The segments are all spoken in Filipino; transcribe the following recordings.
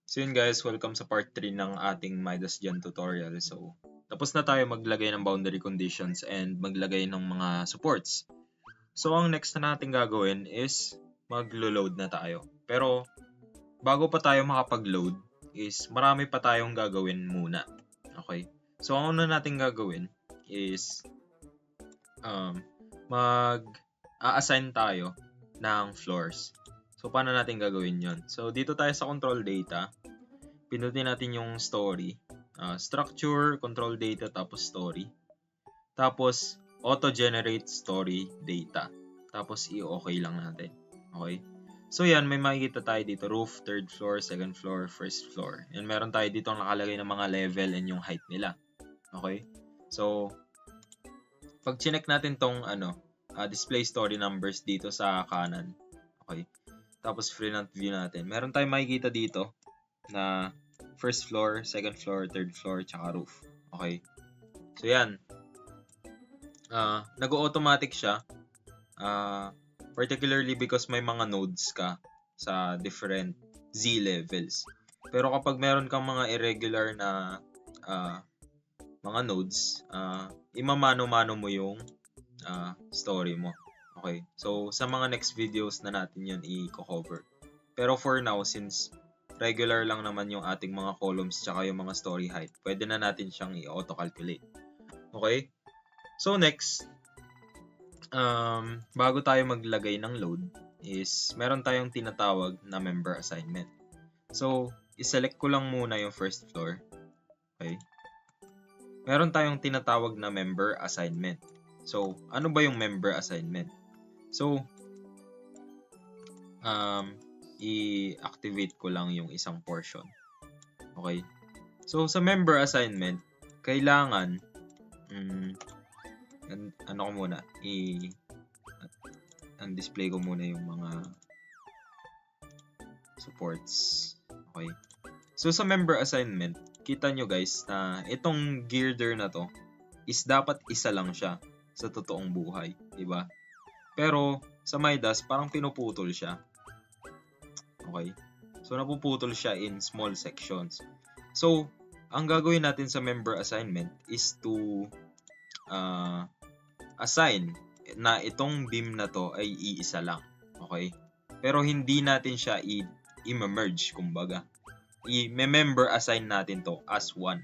So yun guys, welcome sa part 3 ng ating Midas Gen tutorial. So, tapos na tayo maglagay ng boundary conditions and maglagay ng mga supports. So, ang next na natin gagawin is maglo-load na tayo. Pero, bago pa tayo makapag-load is marami pa tayong gagawin muna. Okay? So, ang una natin gagawin is mag-a-assign tayo ng floors. So, paano natin gagawin yon? So, dito tayo sa control data. Pinutin natin yung story. Structure, control data, tapos story. Tapos, auto-generate story data. Tapos, i-okay lang natin. Okay? So, yan. May makikita tayo dito. Roof, third floor, second floor, first floor. And meron tayo dito nakalagay ng mga level and yung height nila. Okay? So, pag chinek natin tong display story numbers dito sa kanan. Okay? Tapos, front view natin. Meron tayong makikita dito na first floor, second floor, third floor, tsaka roof. Okay? So, yan. Nag-automatic siya. Particularly because may mga nodes ka sa different Z levels. Pero kapag meron kang mga irregular na mga nodes, imamano-mano mo yung story mo. Okay? So, sa mga next videos na natin yun i-cover. Pero for now, since regular lang naman yung ating mga columns tsaka yung mga story height, pwede na natin siyang i-auto-calculate. Okay? So next, bago tayo maglagay ng load, is meron tayong tinatawag na member assignment. So, iselect ko lang muna yung first floor. Okay? Meron tayong tinatawag na member assignment. So, ano ba yung member assignment? So, i-activate ko lang yung isang portion. Okay? So, sa member assignment, kailangan, ano ko muna, display ko muna yung mga supports. Okay? So, sa member assignment, kita nyo guys na itong girder na to is dapat isa lang siya sa totoong buhay. Diba? Pero, sa Midas, parang pinuputol siya. Okay? So, napuputol siya in small sections. So, ang gagawin natin sa member assignment is to assign na itong beam na to ay iisa lang. Okay? Pero hindi natin siya i-merge, kumbaga. I-member assign natin to as one.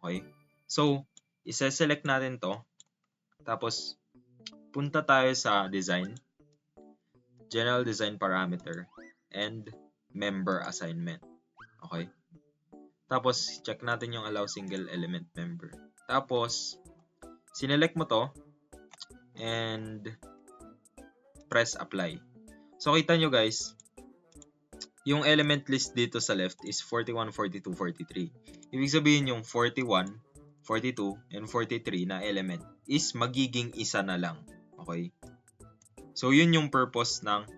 Okay? So, isa-select natin to. Tapos, punta tayo sa design, general design parameter, and member assignment. Okay? Tapos, check natin yung allow single element member. Tapos, sinelect mo to, and press apply. So, kita nyo guys, yung element list dito sa left is 41, 42, 43. Ibig sabihin yung 41, 42, and 43 na element is magiging isa na lang. Okay? So, yun yung purpose ng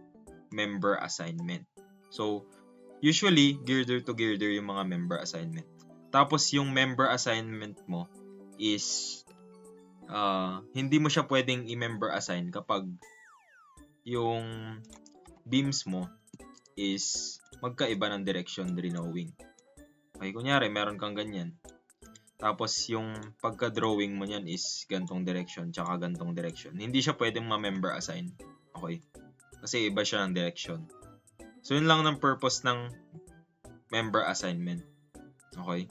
member assignment. So, usually, girder to girder yung mga member assignment. Tapos, yung member assignment mo is hindi mo siya pwedeng i-member assign kapag yung beams mo is magkaiba ng direction drawing. Okay, kunyari, meron kang ganyan. Tapos, yung pagka-drawing mo niyan is gantong direction, tsaka gantong direction. Hindi siya pwedeng ma-member assign. Okay? Kasi iba siya ng direction. So, yun lang ng purpose ng member assignment. Okay?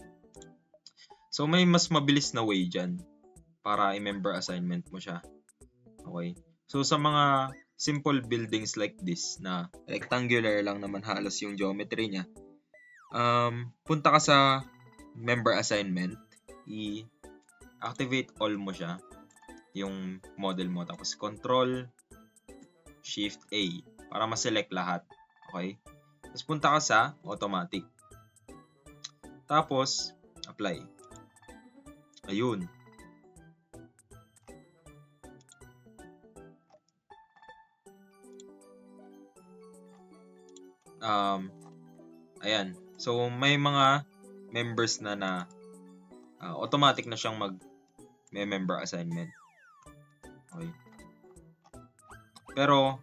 So, may mas mabilis na way dyan para i-member assignment mo siya. Okay? So, sa mga simple buildings like this na rectangular lang naman halos yung geometry niya, punta ka sa member assignment, i-activate all mo siya, yung model mo. Tapos, Control, Shift A para ma-select lahat. Okay? Tapos, punta ka sa automatic. Tapos, apply. Ayun. Ayan. So, may mga members na automatic na siyang mag-member assignment. Okay. Pero,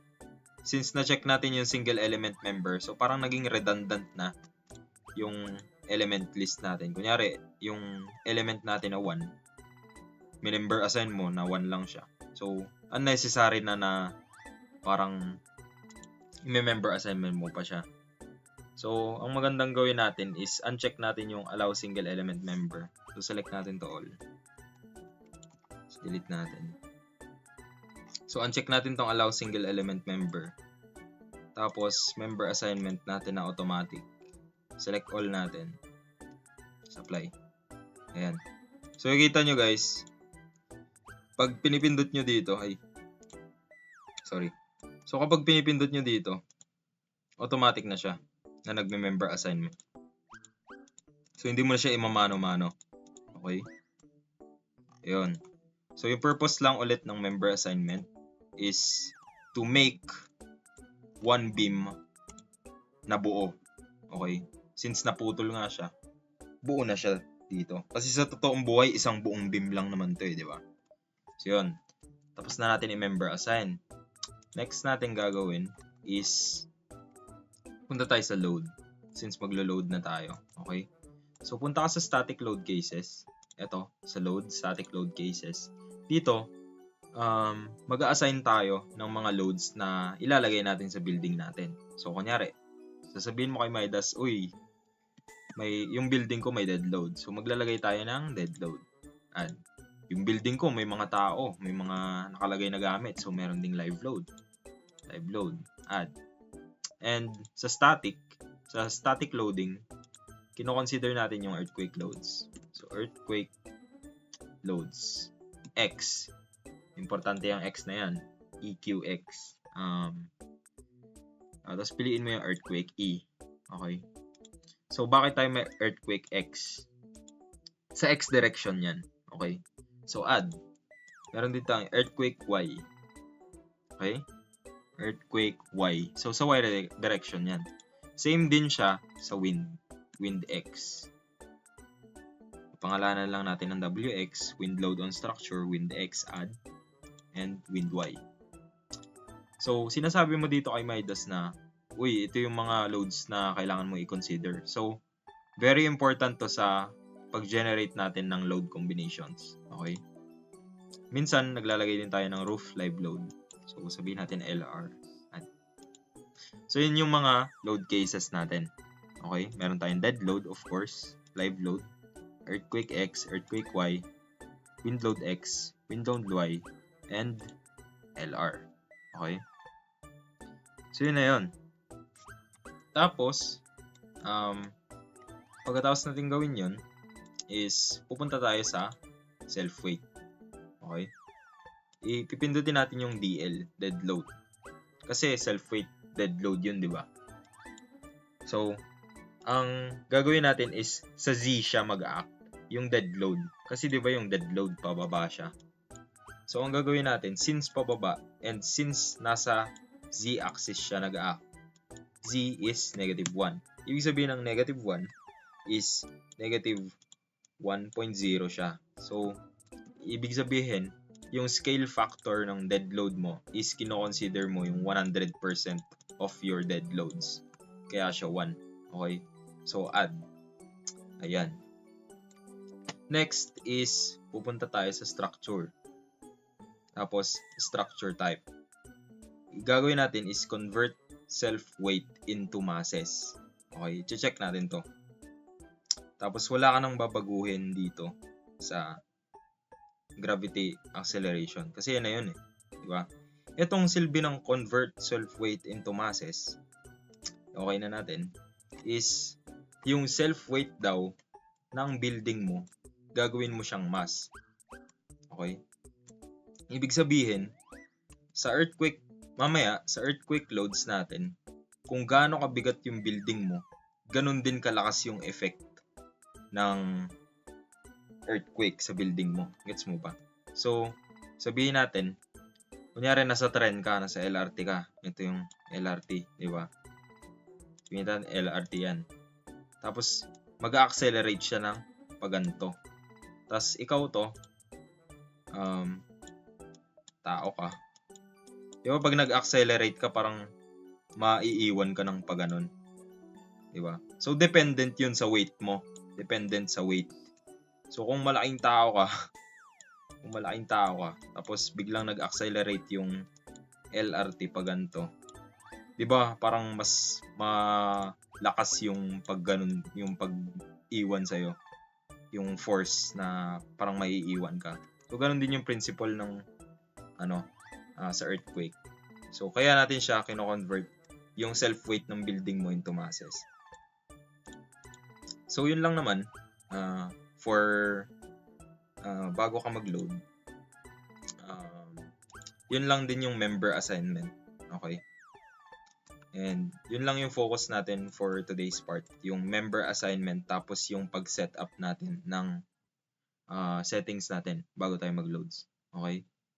since na-check natin yung single element member, so parang naging redundant na yung element list natin. Kunyari, yung element natin na 1, member assign mo na 1 lang siya. So, unnecessary na parang i-member assignment mo pa siya. So, ang magandang gawin natin is uncheck natin yung allow single element member. So, select natin to all. So, delete natin. So, uncheck natin tong allow single element member. Tapos, member assignment natin na automatic. Select all natin. Apply. Ayan. So, nakikita nyo guys, pag pinipindot nyo dito, So, kapag pinipindot nyo dito, automatic na siya na nagme-member assignment. So, hindi mo na siya imamano-mano. Okay? Ayun. So, yung purpose lang ulit ng member assignment is to make one beam na buo. Okay? Since naputol nga siya, buo na siya dito. Kasi sa totoong buhay, isang buong beam lang naman to di ba? So, yun. Tapos na natin i-member assign. Next natin gagawin is punta tayo sa load. Since maglo-load na tayo. Okay? So, punta ka sa static load cases. Ito, sa load, static load cases. Dito, mag-a-assign tayo ng mga loads na ilalagay natin sa building natin. So, kunyari, sasabihin mo kay Midas, uy, yung building ko may dead load. So, maglalagay tayo ng dead load. Add. Yung building ko may mga tao, may mga nakalagay na gamit. So, meron ding live load. Live load. Add. And sa static loading, kino-consider natin yung earthquake loads. So, earthquake loads. X. Importante yung X na yan. EQX. Tapos piliin mo yung earthquake E. Okay. So, bakit tayo may earthquake X? Sa X direction yan. Okay. So, add. Meron dito ang earthquake Y. Okay. Earthquake Y. So, sa Y direction yan. Same din siya sa wind. Wind X. Pangalanan lang natin ng WX. Wind load on structure. Wind X add. And wind Y. So, sinasabi mo dito kay Midas na, uy, ito yung mga loads na kailangan mo i-consider. So, very important to sa pag-generate natin ng load combinations. Okay? Minsan, naglalagay din tayo ng roof live load. So, sabihin natin LR. So, yun yung mga load cases natin. Okay? Meron tayong dead load, of course. Live load. Earthquake X, earthquake Y. Wind load X, wind load Y. And LR. Okay? So, yun na yun. Tapos, pagkatapos natin gawin yun, is pupunta tayo sa self-weight. Okay? Ipipindutin natin yung DL, dead load. Kasi self-weight, dead load yun, di ba? So, ang gagawin natin is sa Z siya mag-act, yung dead load. Kasi di ba yung dead load, pababa siya. So, ang gagawin natin, since pababa, and since nasa Z-axis siya nag-act, Z is negative 1. Ibig sabihin ng negative 1 is negative 1.0 siya. So, ibig sabihin, yung scale factor ng dead load mo is kino-consider mo yung 100% of your dead loads. Kaya siya 1. Okay? So, add. Ayan. Next is, pupunta tayo sa structure. Tapos, structure type. Gagawin natin is convert self-weight into masses. Okay, check natin to. Tapos wala ka nang babaguhin dito sa gravity acceleration. Kasi yan na yun eh. Diba? Itong silbi ng convert self-weight into masses, okay na natin, is yung self-weight daw ng building mo, gagawin mo siyang mass. Okay? Ibig sabihin, sa earthquake, mamaya, sa earthquake loads natin, kung gaano kabigat yung building mo, ganun din kalakas yung effect ng earthquake sa building mo. Gets mo ba? So, sabihin natin, kunyari nasa tren ka, nasa LRT ka. Ito yung LRT, di ba? Sabihin natin, LRT yan. Tapos, mag-accelerate siya ng paganto. Tapos, ikaw to, tao ka. Di ba pag nag-accelerate ka, parang maiiwan ka ng paganon. Di ba? So, dependent yun sa weight mo. Dependent sa weight. So, kung malaking tao ka, tapos biglang nag-accelerate yung LRT pag ganito, 'di ba? Parang mas malakas yung pag ganun, yung pag-iwan sa yung force na parang maiiwan ka. So ganun din yung principle ng sa earthquake. So kaya natin siya kino-convert yung self-weight ng building mo into masses. So yun lang naman for bago ka mag-load. Yun lang din yung member assignment. Okay? And yun lang yung focus natin for today's part. Yung member assignment tapos yung pag-set up natin ng settings natin bago tayo mag-loads. Okay?